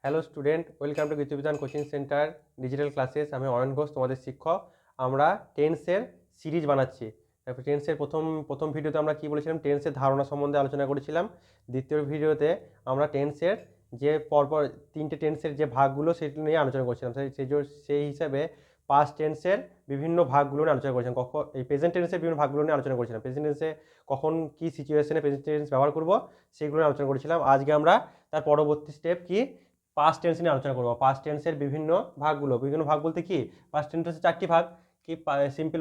Hello student, welcome to Gitbidhan coaching centre digital classes. আমি অয়ন ঘোষ, তোমাদের শিক্ষক। আমরা টেন্সের সিরিজ বানাচ্ছি। তারপর টেন্সের প্রথম ভিডিওতে আমরা কি বলেছিলাম, টেন্সের ধারণা সম্বন্ধে আলোচনা করেছিলাম। দ্বিতীয় ভিডিওতে আমরা টেন্সের যে পরপর তিনটে টেন্সের যে ভাগগুলো সেগুলো নিয়ে আলোচনা করছিলাম। সেই হিসাবে পাস্ট টেন্সের বিভিন্ন ভাগগুলো নিয়ে আলোচনা করেছিলাম। এই প্রেজেন্ট টেন্সের বিভিন্ন ভাগগুলো নিয়ে আলোচনা করেছিলাম। প্রেজেন্ট টেন্সে কখন কী সিচুয়েশনে প্রেজেন্ট টেন্স ব্যবহার করব সেগুলো নিয়ে আলোচনা করেছিলাম। আজকে আমরা তার পরবর্তী স্টেপ কি পাস্ট টেন্স নিয়ে আলোচনা করবো। পাস্ট টেন্সের বিভিন্ন ভাগ বলতে কি, পাস্ট টেন্সের চারটি ভাগ কি, simple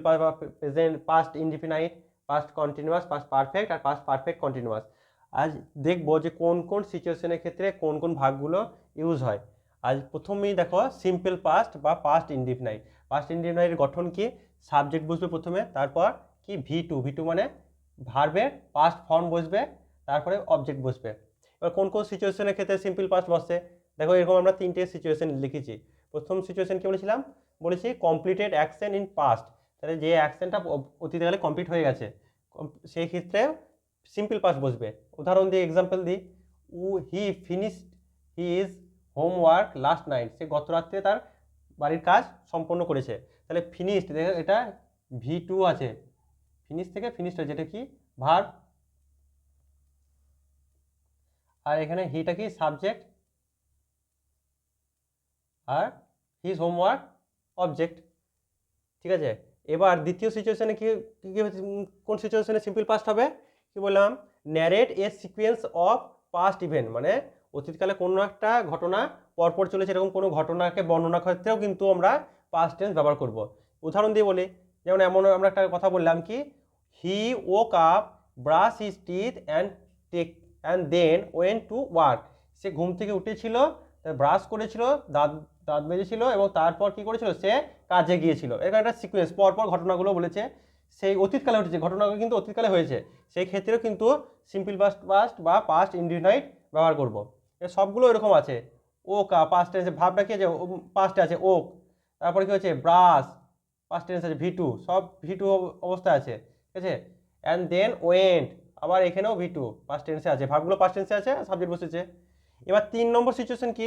present, past indefinite, past continuous, past perfect আর পাস্ট পারফেক্ট কন্টিনিউয়াস। আজ দেখবো যে কোন কোন সিচুয়েশনের ক্ষেত্রে কোন কোন ভাগগুলো ইউজ হয়। আজ প্রথমেই দেখো সিম্পল পাস্ট বা পাস্ট ইনডিফিনাইট। পাস্ট ইনডিফিনাইটের গঠন কি, সাবজেক্ট বসবে প্রথমে, তারপর কি ভি টু মানে ভার্বের পাস্ট ফর্ম বসবে, তারপরে অবজেক্ট বসবে। এবার কোন কোন সিচুয়েশনের ক্ষেত্রে সিম্পল পাস্ট বসে দেখো, এরকম আমরা তিনটে সিচুয়েশন লিখেছি। প্রথম সিচুয়েশন কি বলেছি কমপ্লিটেড অ্যাকশন ইন পাস্ট, তাহলে যে অ্যাকশনটা অতীতকালে কমপ্লিট হয়ে গেছে সেই ক্ষেত্রে সিম্পল পাস্ট বসবে। উদাহরণ দিয়ে এক্সাম্পল দিই, he finished his homework last night, সে গত রাত্রে তার বাড়ির কাজ সম্পন্ন করেছে। তাহলে ফিনিশড, দেখো এটা ভি2 আছে, ফিনিশ থেকে ফিনিশড হয়েছে, এটা কি ভার্ব, আর এখানে হিটা কি সাবজেক্ট, আর হিজ হোমওয়ার্ক অবজেক্ট। ঠিক আছে, এবার দ্বিতীয় সিচুয়েশনে কি কোন সিচুয়েশনে সিম্পল পাস্ট হবে, কি বললাম, narrate A sequence of past event, মানে অতীতকালে কোনো একটা ঘটনা পরপর চলেছে, এরকম কোনো ঘটনাকে বর্ণনা ক্ষেত্রেও কিন্তু আমরা পাস্ট টেন্স ব্যবহার করব। উদাহরণ দিয়ে বলি, যেমন এমন আমরা একটা কথা বললাম কি, he woke up, brush his teeth and then went to work, সে ঘুম থেকে উঠেছিল, ব্রাশ করেছিল, দাঁত মেজেছিল এবং তারপর কি করেছিল, সে কাজে গিয়েছিল। এখানে একটা সিকোয়েন্স পরপর ঘটনাগুলো বলেছে, সেই অতীতকালে উঠেছে, ঘটনাগুলো কিন্তু অতীতকালে হয়েছে, সেই ক্ষেত্রেও কিন্তু সিম্পল পাস্ট বা পাস্ট ইনডিফিনাইট ব্যবহার করব। সবগুলো এরকম আছে। ওক পাস্ট টেন্সে ভাবটা কি আছে, পাস্টে আছে ওক, তারপরে কি হচ্ছে ব্রাশ, পাস্ট টেন্স আছে ভি2, সব ভি2 অবস্থায় আছে। ঠিক আছে, অ্যান্ড দেন ওয়েন্ট, আবার এখানেও ভি2 পাস্ট টেন্সে আছে, ভাবগুলো পাস্ট টেন্সে আছে, সাবজেক্ট বসেছে। এবার 3 নম্বর সিচুয়েশন কি,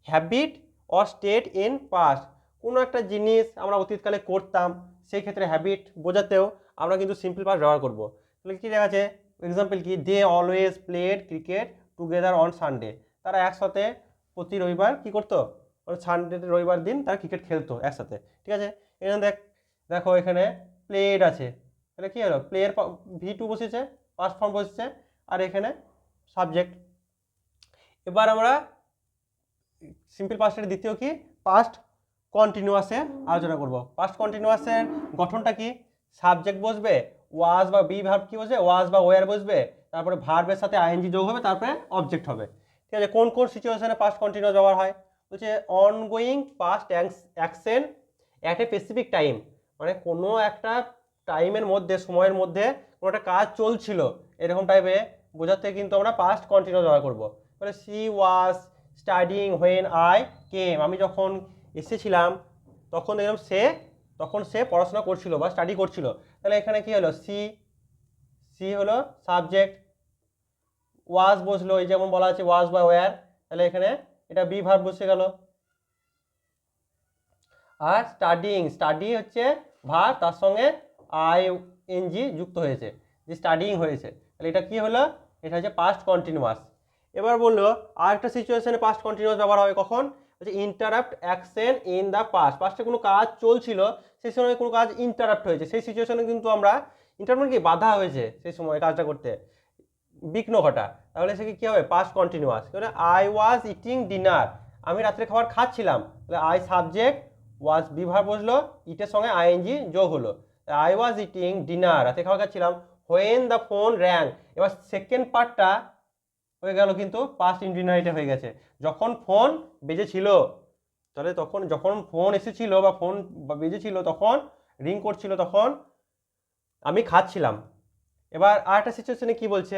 habit or state in past, কোনো একটা জিনিস আমরা অতীতকালে করতাম, সেই ক্ষেত্রে হ্যাবিট বোঝাতেও আমরা কিন্তু সিম্পল পাস্ট ব্যবহার করব। তাহলে কী দেখা আছে, এক্সাম্পল কি, they always played cricket together on Sunday, তারা একসাথে প্রতি রবিবার কী করতো, সানডে রবিবার দিন তারা ক্রিকেট খেলতো একসাথে। ঠিক আছে, এখানে দেখো এখানে প্লেড আছে, তাহলে কী হলো, প্লেয়ের ভি2 বসেছে, পাস্ট ফর্ম বসেছে, আর এখানে সাবজেক্ট। এবার আমরা সিম্পল পাস্টের দ্বিতীয় কি, পাস্ট কন্টিনিউয়াসে আলোচনা করব। পাস্ট কন্টিনিউয়াসের গঠনটা কি, সাবজেক্ট বসবে, ওয়াজ বা বি ভার্ব কি বসবে, ওয়াজ বা ওয়ার বসবে, তারপরে ভার্বের সাথে আইএনজি যোগ হবে, তারপরে অবজেক্ট হবে। ঠিক আছে, কোন কোন সিচুয়েশনে পাস্ট কন্টিনিউয়াস ব্যবহার হয়, বলছে ongoing past action at a specific time, মানে কোনো একটা টাইমের মধ্যে, সময়ের মধ্যে কোনো একটা কাজ চলছিল, এরকম টাইপে বোঝাতে কিন্তু আমরা পাস্ট কন্টিনিউয়াস ব্যবহার করবো। তাহলে C was studying when I came, আমি যখন এসেছিলাম তখন দেখলাম সে পড়াশোনা করছিল বা স্টাডি করছিল। তাহলে এখানে কি হলো, সি হলো সাবজেক্ট, ওয়াজ বসলো, এই যেমন বলা আছে ওয়াজ বা ওয়্যার, তাহলে এখানে এটা বি ভার্ব বসে গেল। আর স্টাডি হচ্ছে ভার্ব, তার সঙ্গে আইএনজি যুক্ত হয়েছে, যে স্টাডিং হয়েছে, তাহলে এটা কি হলো, এটা হচ্ছে পাস্ট কন্টিনিউয়াস। এবার বললো আর একটা সিচুয়েশনে পাস্ট কন্টিনিউয়াস ব্যবহার হবে কখন, হচ্ছে ইন্টারাপ্ট অ্যাকশন ইন দ্য পাস্টে কোনো কাজ চলছিল, সেই সময় কোনো কাজ ইন্টারাপ্ট হয়েছে, সেই সিচুয়েশনে কিন্তু আমরা ইন্টারাপ্ট কি বাধা হয়েছে সেই সময় কাজটা করতে, বিঘ্ন ঘটা, তাহলে সে কি হবে, past continuous. I was eating dinner, আমি রাত্রে খাবার খাচ্ছিলাম, তাহলে I subject, was be verb বসলো, ইটের সঙ্গে আইএনজি যোগ হলো, আই ওয়াজ ইটিং ডিনার, রাতে খাবার খাচ্ছিলাম, হোয়েন দ্য ফোন র্যাং, এবার সেকেন্ড পার্টটা হয়ে গেল কিন্তু পাস্ট ইনডিফিনাইটে হয়ে গেছে, যখন ফোন বেজেছিল, তাহলে তখন যখন ফোন এসেছিল বা ফোন বেজেছিল, তখন রিং করছিল, তখন আমি খাচ্ছিলাম। এবার আরেকটা সিচুয়েশনে কি বলছে,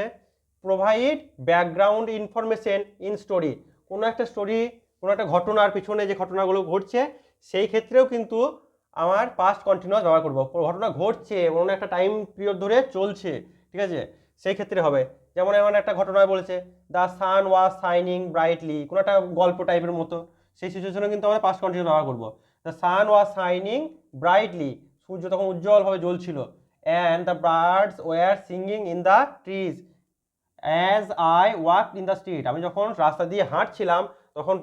provide background information in story, কোনো একটা ঘটনার পিছনে যে ঘটনাগুলো ঘটছে, সেই ক্ষেত্রেও কিন্তু আমার পাস্ট কন্টিনিউয়াস ব্যবহার করবো। ঘটনা ঘটছে, কোনো একটা টাইম পিরিয়ড ধরে চলছে, ঠিক আছে, সেই ক্ষেত্রে হবে। যেমন এমন একটা ঘটনায় বলেছে the sun was shining brightly, কোনো একটা গল্প টাইপের মতো, সেই সিচুয়েশনে কিন্তু আমরা পাস্ট কন্টিনিউয়াস ব্যবহার করবো। The sun was shining brightly, সূর্য তখন উজ্জ্বলভাবে জ্বলছিল। And the birds were singing in the trees as I walk in the street, আমি যখন রাস্তা দিয়ে হাঁটছিলাম তখন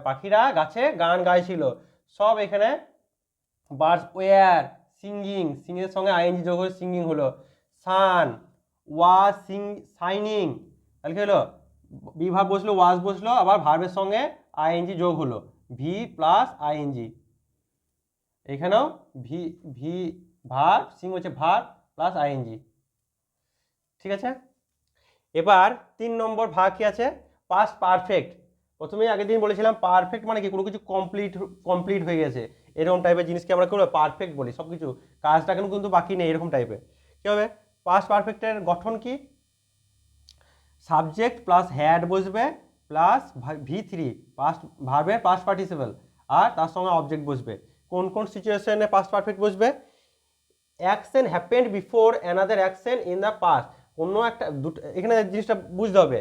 পাখিরা গাছে গান গাইছিল। সব এখানে বার্ডস ওয়ার সিঙ্গিং, সিঙ্গের সঙ্গে আইএনজি যোগ হয়ে সিঙ্গিং হলো। সান ওয়াজ শাইনিং, তাহলে কি হলো, বিভাগ বসলো, ওয়াজ বসলো, আবার ভার্বের সঙ্গে আইএনজি যোগ হলো, ভি প্লাস আইএনজি। এখানেও ভি ভি ভার্ব, সিং হচ্ছে ভার্ব প্লাস আইএনজি। ঠিক আছে, এবার 3 নম্বর ভাগ কি আছে, পাস্ট পারফেক্ট। প্রথমেই আগের দিন বলেছিলাম পারফেক্ট মানে কি, কোনো কিছু কমপ্লিট হয়ে গেছে, এরকম টাইপের জিনিসকে আমরা কোনো পারফেক্ট বলি, সব কিছু কাজটা কিন্তু বাকি নেই, এরকম টাইপের। কী হবে, পাস্ট পারফেক্টের গঠন কি, সাবজেক্ট প্লাস হ্যাড বসবে প্লাস V3 পাস্ট ভার্বের পাস্ট পার্টিসিপল, আর তার সঙ্গে অবজেক্ট বসবে। কোন কোন সিচুয়েশনে পাস্ট পারফেক্ট বসবে, action happened before another action in the past, কোনো একটা দুটো, এখানে জিনিসটা বুঝতে হবে,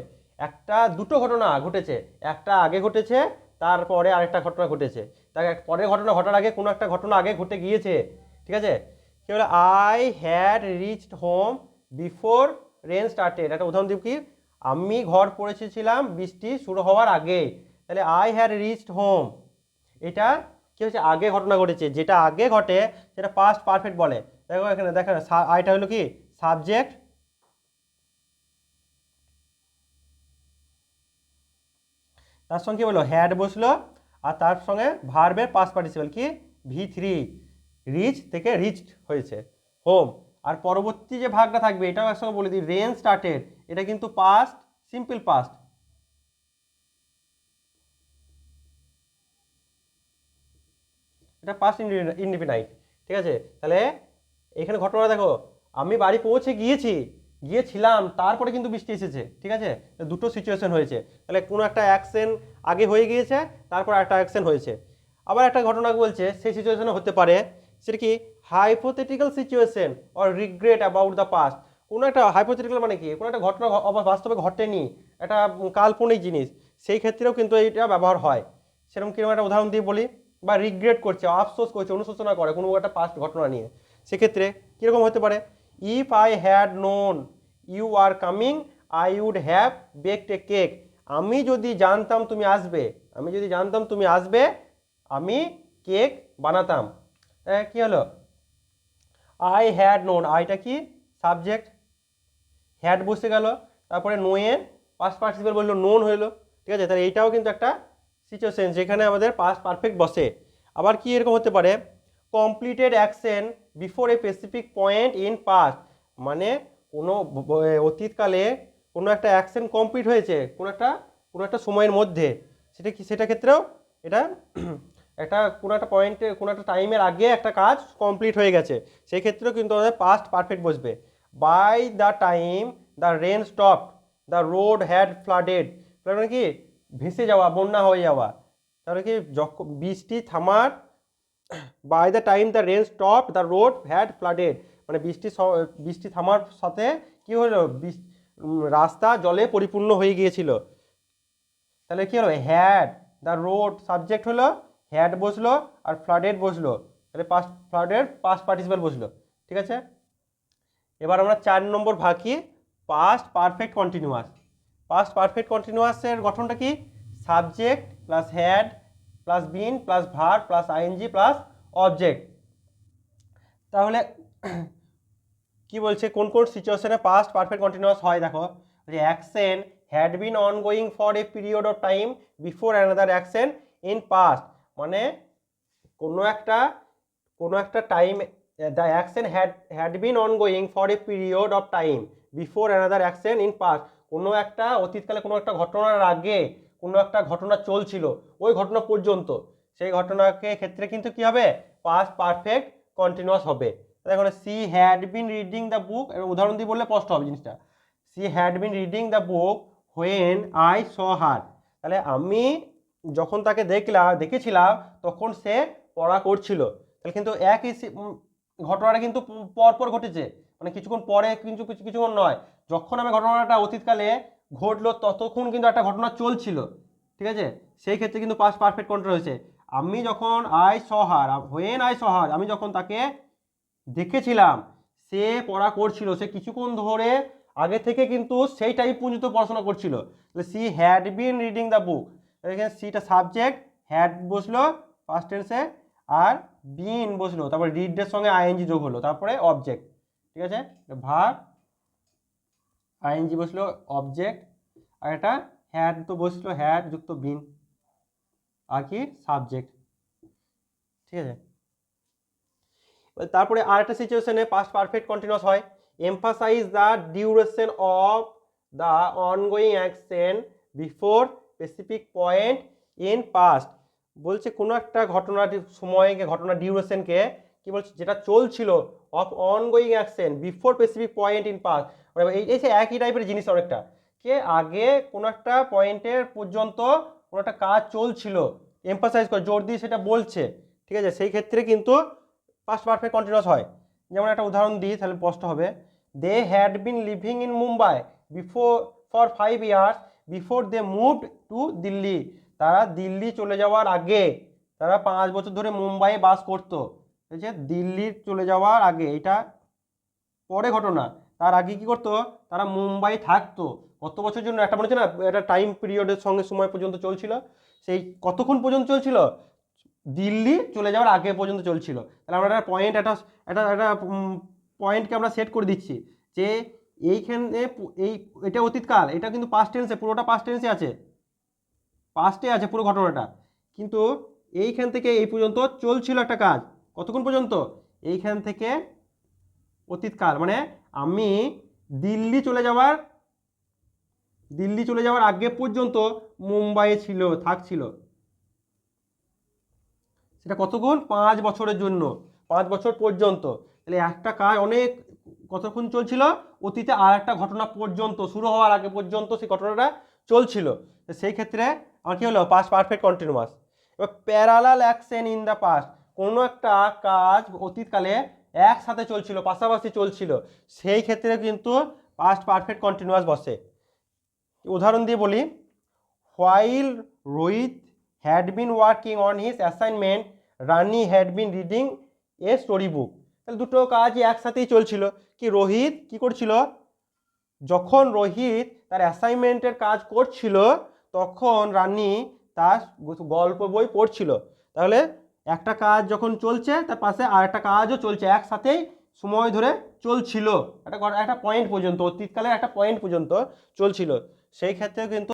একটা দুটো ঘটনা ঘটেছে, একটা আগে ঘটেছে তারপরে আরেকটা ঘটনা ঘটেছে, তার পরের ঘটনা ঘটার আগে কোনো একটা ঘটনা আগে ঘটে গিয়েছে। ঠিক আছে, কি বলে, I had reached home before rain started, একটা উদাহরণ দিব কি, আমি ঘর পৌঁছেছিলাম বৃষ্টি শুরু হওয়ার আগে, তাহলে আই হ্যাড রিচড হোম, এটা কি হচ্ছে, আগে ঘটনা ঘটেছে, যেটা আগে ঘটে সেটা পাস্ট পারফেক্ট বলে। দেখো এখানে দেখেন, আইটা হলো কি সাবজেক্ট, তার সঙ্গে কি বললো হ্যাড বসলো, আর তার সঙ্গে ভার্বের পাস্ট পার্টিসিপল কি V3, রিচ থেকে রিচড হয়েছে হোম। আর পরবর্তী যে ভাগটা থাকবে এটাও একসঙ্গে বলে দিই, রেন স্টার্টেড, এটা কিন্তু পাস্ট সিম্পল পাস্ট, এটা পাস্ট ইনডিফিনাইট। ঠিক আছে, তাহলে এখানে ঘটনা দেখো, আমি বাড়ি পৌঁছে গিয়েছিলাম, তারপরে কিন্তু বৃষ্টি এসেছে। ঠিক আছে, দুটো সিচুয়েশন হয়েছে, তাহলে কোনো একটা অ্যাকশন আগে হয়ে গিয়েছে, তারপর একটা অ্যাকশন হয়েছে। আবার একটা ঘটনা বলছে সেই সিচুয়েশনে হতে পারে, সেটা কি hypothetical situation or regret about the past, কোনো একটা হাইপোথেটিক্যাল মানে কি, কোনো একটা ঘটনা বাস্তবে ঘটেনি, একটা কাল্পনিক জিনিস, সেই ক্ষেত্রেও কিন্তু এইটা ব্যবহার হয়। সেরকম কিরকম একটা উদাহরণ দিয়ে বলি, বা রিগ্রেট করছে, আফসোস করছে, অনুশোচনা করে কোনো একটা পাস্ট ঘটনা নিয়ে, সেক্ষেত্রে কীরকম হতে পারে, if I had known you are coming I would have baked a cake, আমি যদি জানতাম তুমি আসবে আমি কেক বানাতাম। কি হলো, আই হ্যাড নোন, আইটা কি সাবজেক্ট, হ্যাড বসে গেল, তারপরে নোয়ের পাস্ট পার্টিসিপল বললো নোন হইলো। ঠিক আছে, তাহলে এইটাও কিন্তু একটা সিচুয়েশন যেখানে আমাদের পাস্ট পারফেক্ট বসে। আবার কি এরকম হতে পারে, completed action before a specific point in past, মানে কোনো অতীতকালে কোনো একটা অ্যাকশন কমপ্লিট হয়েছে কোনো একটা সময়ের মধ্যে, সেটা ক্ষেত্রেও এটা কোনো একটা পয়েন্টে কোনো একটা টাইমের আগে একটা কাজ কমপ্লিট হয়ে গেছে, সেই ক্ষেত্রেও কিন্তু আমাদের পাস্ট পারফেক্ট বসবে। By the time the rain stop the road had flooded, মানে কি ভেসে যাওয়া, বন্যা হয়ে যাওয়া, তাহলে কি বৃষ্টি থামার, by the time the rain stop the road had flooded, মানে বৃষ্টি থামার সাথে কি হলো, রাস্তা জলে পরিপূর্ণ হয়ে গিয়েছিল। তাহলে কি হলো, হ্যাড দ্য রোড সাবজেক্ট হলো, হ্যাড বসলো, আর ফ্লাডেড বসলো, তাহলে ফ্লাডেড পাস্ট পার্টিসিপল বসলো। ঠিক আছে, এবার আমরা 4 নম্বর ভাগ কি, past perfect continuous. Past perfect কন্টিনিউয়াসের গঠনটা কি, subject plus had plus been plus verb plus I N G plus object. তাহলে কি বলছে, কোন কোন সিচুয়েশনে পাস্ট পারফেক্ট কন্টিনিউয়াস হয়, দেখো যে action had been ongoing for a period of time before another action in past, মানে কোনো একটা time, the action had been ongoing for a period of time before another action in past, কোনো একটা অতীতকালে কোনো একটা ঘটনার আগে কোনো একটা ঘটনা চলছিল, ওই ঘটনা পর্যন্ত, সেই ঘটনাকে ক্ষেত্রে কিন্তু কি হবে, পাস্ট পারফেক্ট কন্টিনিউয়াস হবে। দেখো she had been reading the book, উদাহরণ দিয়ে বললে স্পষ্ট হবে জিনিসটা, she had been reading the book when I saw her, তাহলে আমি যখন তাকে দেখেছিলাম তখন সে পড়া করছিল, তাহলে কিন্তু একই ঘটনাটা কিন্তু পরপর ঘটেছে, মানে কিছুক্ষণ পরে কিন্তু কিছুক্ষণ নয়, যখন আমি ঘটনাটা অতীতকালে ঘটলো ততক্ষণ কিন্তু একটা ঘটনা চলছিল, ঠিক আছে, সেই ক্ষেত্রে কিন্তু পাস্ট পারফেক্ট কন্টিনিউয়াস হয়েছে। আমি যখন I saw her, when I saw her, আমি যখন তাকে দেখেছিলাম, সে পড়া করছিল, সে কিছুক্ষণ ধরে আগে থেকে কিন্তু সেই টাইম পর্যন্ত পড়াশোনা করছিল। C had been reading the বুক, এখানে সিটা সাবজেক্ট, হ্যাড বসলো ফার্স্ট টেন্সে, আর বিন বসলো, তারপরে রিডের সঙ্গে আইএনজি যোগ হলো, তারপরে অবজেক্ট, ঠিক আছে, ভার্ব আইএনজি বসলো অবজেক্ট, আর এটা হ্যাড তো বসলো হ্যাড যুক্ত বিন, আর কি সাবজেক্ট, ঠিক আছে। তারপরে আরেকটা সিচুয়েশনে পাস্ট পারফেক্ট কন্টিনিউয়াস হয়, emphasize the duration of the ongoing action before specific point in past. বলছে কোনো একটা ঘটনার সময়কে, ঘটনার ডিউরেশনকে কি বলছে, যেটা চলছিল, of ongoing action before specific point in past, এই যে একই টাইপের জিনিস অনেকটা, কে আগে কোনো একটা পয়েন্টের পর্যন্ত কোনো একটা কাজ চলছিল, এমফাসাইজ করে জোর দিয়ে সেটা বলছে, ঠিক আছে, সেই ক্ষেত্রে কিন্তু পাস্ট পারফেক্ট কন্টিনিউয়াস হয়। যেমন একটা উদাহরণ দিই তাহলে স্পষ্ট হবে, they had been living in Mumbai before for 5 years before they moved to Delhi. তারা দিল্লি চলে যাওয়ার আগে, তারা 5 বছর ধরে মুম্বাইয়ে বাস করতো, ঠিক আছে, দিল্লি চলে যাওয়ার আগে, এটা পরে ঘটনা, তার আগে কি করতো, তারা মুম্বাই থাকতো কত বছর জন্য, একটা মনে হচ্ছে না, একটা টাইম পিরিয়ডের সঙ্গে সময় পর্যন্ত চলছিল, সেই কতক্ষণ পর্যন্ত চলছিল, দিল্লি চলে যাওয়ার আগে পর্যন্ত চলছিল। তাহলে আমরা একটা পয়েন্ট, একটা একটা একটা পয়েন্টকে আমরা সেট করে দিচ্ছি যে এইখানে এই এটা অতীতকাল, এটা কিন্তু পাস্ট টেন্সে, পুরোটা পাস্ট টেন্সে আছে, পাস্টে আছে পুরো ঘটনাটা, কিন্তু এইখান থেকে এই পর্যন্ত চলছিল একটা কাজ, কতক্ষণ পর্যন্ত, এইখান থেকে অতীতকাল, মানে আমি দিল্লি চলে যাওয়ার আগে পর্যন্ত মুম্বাইয়ে থাকছিল, সেটা কতক্ষণ, 5 বছরের জন্য, 5 বছর পর্যন্ত। তাহলে একটা কাজ অনেক কতক্ষণ চলছিল, অতীতে আর একটা ঘটনা পর্যন্ত, শুরু হওয়ার আগে পর্যন্ত সেই ঘটনাটা চলছিল, সেই ক্ষেত্রে আমার কি হলো, পাস্ট পারফেক্ট কন্টিনিউয়াস। এবার parallel action in the past, কোনো একটা কাজ অতীতকালে একসাথে চলছিল, পাশাপাশি চলছিল, সেই ক্ষেত্রে কিন্তু পাস্ট পারফেক্ট কন্টিনিউয়াস বসে। উদাহরণ দিয়ে বলি, while Rohit had been working on his assignment, Rani had been reading a story book। তাহলে দুটো কাজই একসাথেই চলছিল, কি রোহিত কি করছিল, যখন রোহিত তার অ্যাসাইনমেন্টের কাজ করছিল তখন রানী তার গল্প বই পড়ছিল। তাহলে একটা কাজ যখন চলছে তার পাশে আর একটা কাজও চলছে, একসাথেই সময় ধরে চলছিল, একটা পয়েন্ট পর্যন্ত, অতীতকালে একটা পয়েন্ট পর্যন্ত চলছিল, সেই ক্ষেত্রে কিন্তু